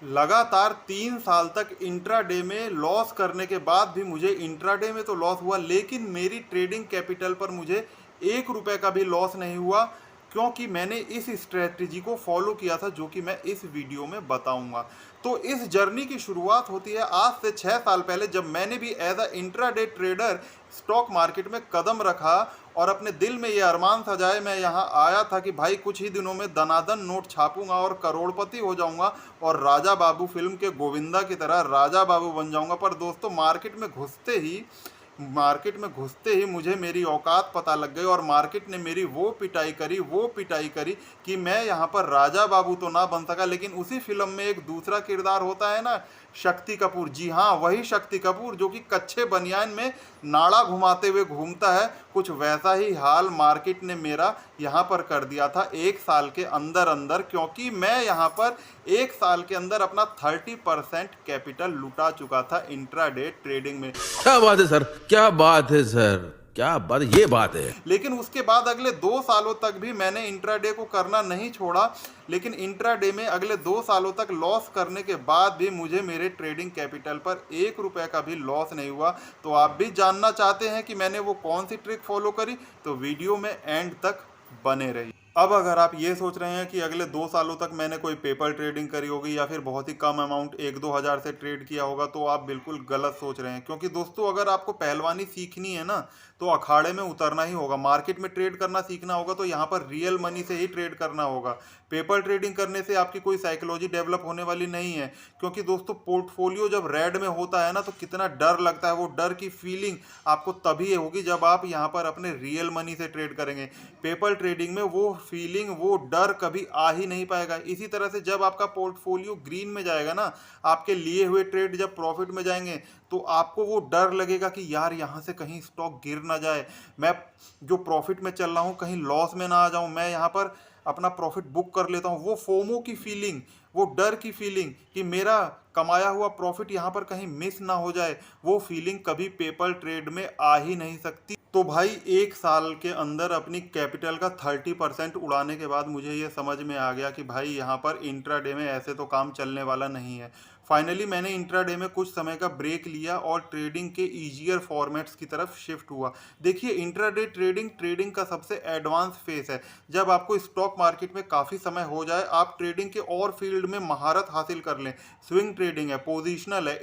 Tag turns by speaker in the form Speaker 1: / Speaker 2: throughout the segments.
Speaker 1: लगातार 3 साल तक इंट्राडे में लॉस करने के बाद भी मुझे इंट्राडे में तो लॉस हुआ, लेकिन मेरी ट्रेडिंग कैपिटल पर मुझे 1 रुपए का भी लॉस नहीं हुआ, क्योंकि मैंने इस स्ट्रेटजी को फॉलो किया था जो कि मैं इस वीडियो में बताऊंगा। तो इस जर्नी की शुरुआत होती है आज से 6 साल पहले, जब मैंने भी as a intraday trader stock market में कदम रखा और अपने दिल में ये अरमान सजाए मैं यहाँ आया था कि भाई कुछ ही दिनों में दनादन नोट छापूंगा और करोड़पति हो जाऊंगा और राजा बाबू फिल्म के गोविंदा की तरह राजा बाबू बन जाऊंगा। पर दोस्तों, मार्केट में घुसते ही मुझे मेरी औकात पता लग गई और मार्केट ने मेरी वो पिटाई करी कि मैं यहाँ पर राजा बाबू तो ना बन सका, लेकिन उसी फिल्म में एक दूसरा किरदार होता है ना, शक्ति कपूर। जी हाँ, वही शक्ति कपूर जो कि कच्चे बनियान में नाड़ा घुमाते हुए घूमता है। कुछ वैसा ही हाल मार्केट ने मेरा यहाँ पर कर दिया था 1 साल के अंदर अंदर, क्योंकि मैं यहाँ पर 1 साल के अंदर अपना 30% कैपिटल लुटा चुका था इंट्राडे ट्रेडिंग में।
Speaker 2: क्या बात है सर, क्या बात है सर, क्या बात, ये बात है।
Speaker 1: लेकिन उसके बाद अगले 2 सालों तक भी मैंने इंट्राडे को करना नहीं छोड़ा, लेकिन इंट्राडे में अगले 2 सालों तक लॉस करने के बाद भी मुझे मेरे ट्रेडिंग कैपिटल पर 1 रुपए का भी लॉस नहीं हुआ। तो आप भी जानना चाहते हैं कि मैंने वो कौन सी ट्रिक फॉलो करी, तो वीडियो में एंड तक बने रहिए। अब अगर आप ये सोच रहे हैं कि अगले 2 सालों तक मैंने कोई पेपर ट्रेडिंग करी होगी या फिर बहुत ही कम अमाउंट 1-2 हज़ार से ट्रेड किया होगा, तो आप बिल्कुल गलत सोच रहे हैं। क्योंकि दोस्तों, अगर आपको पहलवानी सीखनी है ना, तो अखाड़े में उतरना ही होगा। मार्केट में ट्रेड करना सीखना होगा तो यहाँ पर रियल मनी से ही ट्रेड करना होगा। पेपर ट्रेडिंग करने से आपकी कोई साइकोलॉजी डेवलप होने वाली नहीं है। क्योंकि दोस्तों, पोर्टफोलियो जब रेड में होता है ना, तो कितना डर लगता है। वो डर की फीलिंग आपको तभी होगी जब आप यहाँ पर अपने रियल मनी से ट्रेड करेंगे। पेपर ट्रेडिंग में वो फीलिंग, वो डर कभी आ ही नहीं पाएगा। इसी तरह से जब आपका पोर्टफोलियो ग्रीन में जाएगा ना, आपके लिए हुए ट्रेड जब प्रॉफिट में जाएंगे, तो आपको वो डर लगेगा कि यार यहाँ से कहीं स्टॉक गिर ना जाए, मैं जो प्रॉफिट में चल रहा हूँ कहीं लॉस में ना आ जाऊँ, मैं यहाँ पर अपना प्रॉफिट बुक कर लेता हूँ। वो फोमो की फीलिंग, वो डर की फीलिंग कि मेरा कमाया हुआ प्रॉफिट यहाँ पर कहीं मिस ना हो जाए, वो फीलिंग कभी पेपर ट्रेड में आ ही नहीं सकती। तो भाई, 1 साल के अंदर अपनी कैपिटल का 30% उड़ाने के बाद मुझे ये समझ में आ गया कि भाई यहाँ पर इंट्राडे में ऐसे तो काम चलने वाला नहीं है। फाइनली मैंने इंट्राडे में कुछ समय का ब्रेक लिया और ट्रेडिंग के ईजियर फॉर्मेट्स की तरफ शिफ्ट हुआ। देखिए, इंट्राडे ट्रेडिंग का सबसे एडवांस फेस है। जब आपको स्टॉक मार्केट में काफ़ी समय हो जाए, आप ट्रेडिंग के और फील्ड में महारत हासिल कर लें। स्विंग ट्रेडिंग है, पोजिशनल है,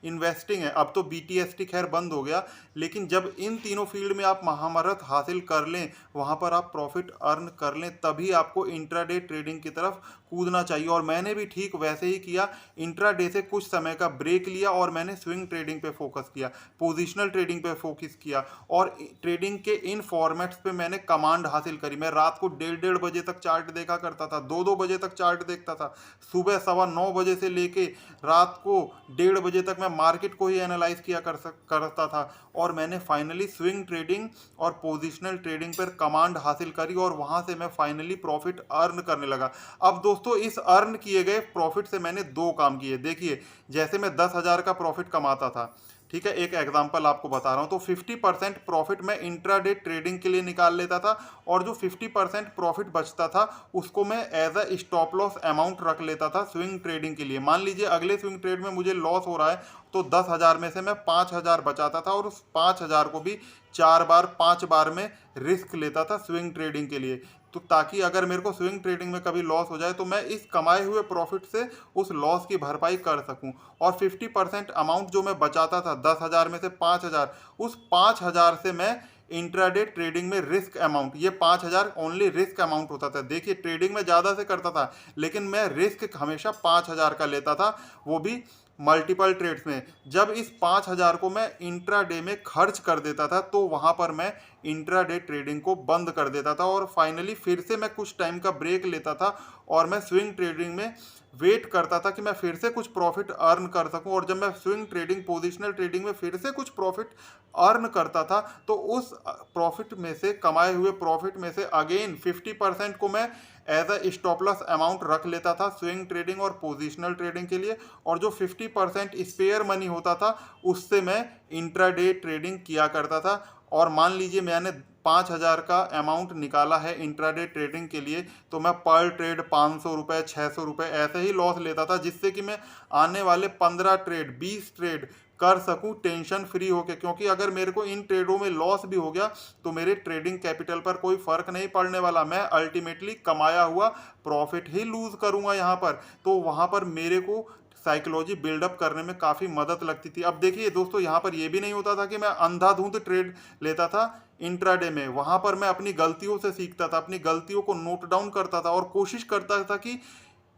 Speaker 1: इन्वेस्टिंग है। अब तो BTST खैर बंद हो गया, लेकिन जब इन तीनों फील्ड में आप महारत हासिल कर लें, वहाँ पर आप प्रॉफिट अर्न कर लें, तभी आपको इंट्राडे ट्रेडिंग की तरफ कूदना चाहिए। और मैंने भी ठीक वैसे ही किया। इंट्राडे से कुछ समय का ब्रेक लिया और मैंने स्विंग ट्रेडिंग पे फोकस किया, पोजिशनल ट्रेडिंग पे फोकस किया और ट्रेडिंग के इन फॉर्मेट्स पे मैंने कमांड हासिल करी। मैं रात को 1:30 बजे तक चार्ट देखा करता था, 2-2 बजे तक चार्ट देखता था। सुबह 9:15 बजे से लेके रात को 1:30 बजे तक मैं मार्केट को ही एनालाइज किया करता था। और मैंने फाइनली स्विंग ट्रेडिंग और पोजिशनल ट्रेडिंग पर कमांड हासिल करी और वहाँ से मैं फाइनली प्रॉफिट अर्न करने लगा। अब दोस्तों, इस अर्न किए गए प्रॉफिट से मैंने 2 काम किए। देखिए, जैसे मैं 10,000 का प्रॉफिट कमाता था, ठीक है, एक एग्जांपल आपको बता रहा हूं, तो 50% प्रॉफिट मैं इंट्राडे ट्रेडिंग के लिए निकाल लेता था और जो 50% प्रॉफिट बचता था उसको मैं as a stop loss amount रख लेता था स्विंग ट्रेडिंग के लिए। मान लीजिए अगले स्विंग ट्रेड में मुझे लॉस हो रहा है, तो 10,000 में से मैं 5,000 बचाता था और उस 5,000 को भी 4 बार 5 बार में रिस्क लेता था स्विंग ट्रेडिंग के लिए। तो ताकि अगर मेरे को स्विंग ट्रेडिंग में कभी लॉस हो जाए तो मैं इस कमाए हुए प्रॉफिट से उस लॉस की भरपाई कर सकूं। और 50% अमाउंट जो मैं बचाता था 10,000 में से 5,000, उस 5,000 से मैं इंट्राडे ट्रेडिंग में रिस्क अमाउंट, ये 5,000 ओनली रिस्क अमाउंट होता था। देखिए, ट्रेडिंग में ज़्यादा से करता था, लेकिन मैं रिस्क हमेशा 5,000 का लेता था, वो भी मल्टीपल ट्रेड्स में। जब इस 5,000 को मैं इंट्राडे में खर्च कर देता था, तो वहाँ पर मैं इंट्राडे ट्रेडिंग को बंद कर देता था और फाइनली फिर से मैं कुछ टाइम का ब्रेक लेता था और मैं स्विंग ट्रेडिंग में वेट करता था कि मैं फिर से कुछ प्रॉफिट अर्न कर सकूं। और जब मैं स्विंग ट्रेडिंग, पोजिशनल ट्रेडिंग में फिर से कुछ प्रॉफिट अर्न करता था, तो उस प्रॉफिट में से, कमाए हुए प्रॉफिट में से अगेन 50% को मैं as a stop loss amount रख लेता था स्विंग ट्रेडिंग और पोजिशनल ट्रेडिंग के लिए। और जो 50% स्पेयर मनी होता था, उससे मैं इंट्राडे ट्रेडिंग किया करता था। और मान लीजिए मैंने 5,000 का अमाउंट निकाला है इंट्राडे ट्रेडिंग के लिए, तो मैं पर ट्रेड 500 रुपये 600 रुपये ऐसे ही लॉस लेता था, जिससे कि मैं आने वाले 15 ट्रेड 20 ट्रेड कर सकूं टेंशन फ्री होके। क्योंकि अगर मेरे को इन ट्रेडों में लॉस भी हो गया तो मेरे ट्रेडिंग कैपिटल पर कोई फर्क नहीं पड़ने वाला, मैं अल्टीमेटली कमाया हुआ प्रॉफिट ही लूज करूंगा यहाँ पर। तो वहां पर मेरे को साइकोलॉजी बिल्डअप करने में काफ़ी मदद लगती थी। अब देखिए दोस्तों, यहाँ पर यह भी नहीं होता था कि मैं अंधाधुंध ट्रेड लेता था इंट्राडे में। वहां पर मैं अपनी गलतियों से सीखता था, अपनी गलतियों को नोट डाउन करता था और कोशिश करता था कि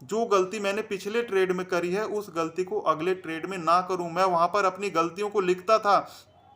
Speaker 1: जो गलती मैंने पिछले ट्रेड में करी है उस गलती को अगले ट्रेड में ना करूं। मैं वहां पर अपनी गलतियों को लिखता था,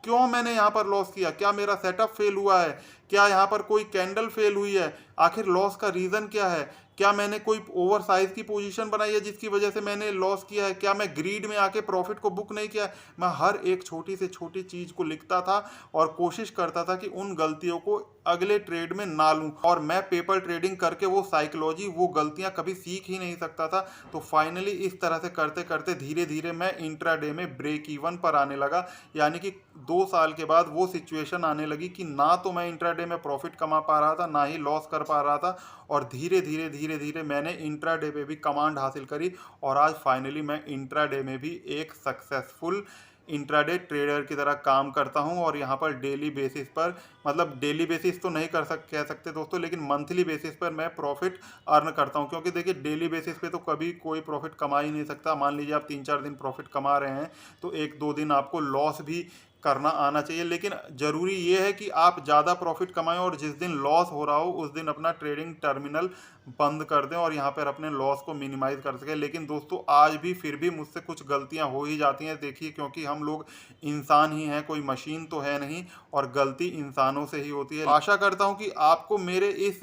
Speaker 1: क्यों मैंने यहाँ पर लॉस किया, क्या मेरा सेटअप फेल हुआ है, क्या यहाँ पर कोई कैंडल फेल हुई है, आखिर लॉस का रीज़न क्या है, क्या मैंने कोई ओवर साइज की पोजीशन बनाई है जिसकी वजह से मैंने लॉस किया है, क्या मैं ग्रीड में आके प्रॉफिट को बुक नहीं किया है। मैं हर एक छोटी से छोटी चीज़ को लिखता था और कोशिश करता था कि उन गलतियों को अगले ट्रेड में ना लूं। और मैं पेपर ट्रेडिंग करके वो साइकोलॉजी, वो गलतियां कभी सीख ही नहीं सकता था। तो फाइनली इस तरह से करते करते धीरे धीरे मैं इंट्राडे में ब्रेक इवन पर आने लगा। यानी कि 2 साल के बाद वो सिचुएशन आने लगी कि ना तो मैं इंट्राडे में प्रॉफिट कमा पा रहा था, ना ही लॉस कर पा रहा था। और धीरे धीरे मैंने इंट्राडे पे भी कमांड हासिल करी और आज फाइनली मैं इंट्राडे में भी एक सक्सेसफुल इंट्राडे ट्रेडर की तरह काम करता हूं। और यहां पर डेली बेसिस पर, मतलब डेली बेसिस तो नहीं कह सकते दोस्तों, लेकिन मंथली बेसिस पर मैं प्रॉफिट अर्न करता हूं। क्योंकि देखिए डेली बेसिस पे तो कभी कोई प्रॉफिट कमा ही नहीं सकता। मान लीजिए आप 3-4 दिन प्रॉफिट कमा रहे हैं तो 1-2 दिन आपको लॉस भी करना आना चाहिए। लेकिन ज़रूरी ये है कि आप ज़्यादा प्रॉफिट कमाएं और जिस दिन लॉस हो रहा हो उस दिन अपना ट्रेडिंग टर्मिनल बंद कर दें और यहाँ पर अपने लॉस को मिनिमाइज कर सकें। लेकिन दोस्तों आज भी फिर भी मुझसे कुछ गलतियाँ हो ही जाती हैं। देखिए, क्योंकि हम लोग इंसान ही हैं, कोई मशीन तो है नहीं, और गलती इंसानों से ही होती है। आशा करता हूँ कि आपको मेरे इस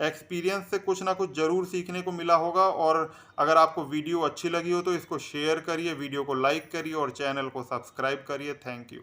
Speaker 1: एक्सपीरियंस से कुछ ना कुछ ज़रूर सीखने को मिला होगा। और अगर आपको वीडियो अच्छी लगी हो तो इसको शेयर करिए, वीडियो को लाइक करिए और चैनल को सब्सक्राइब करिए। Thank you.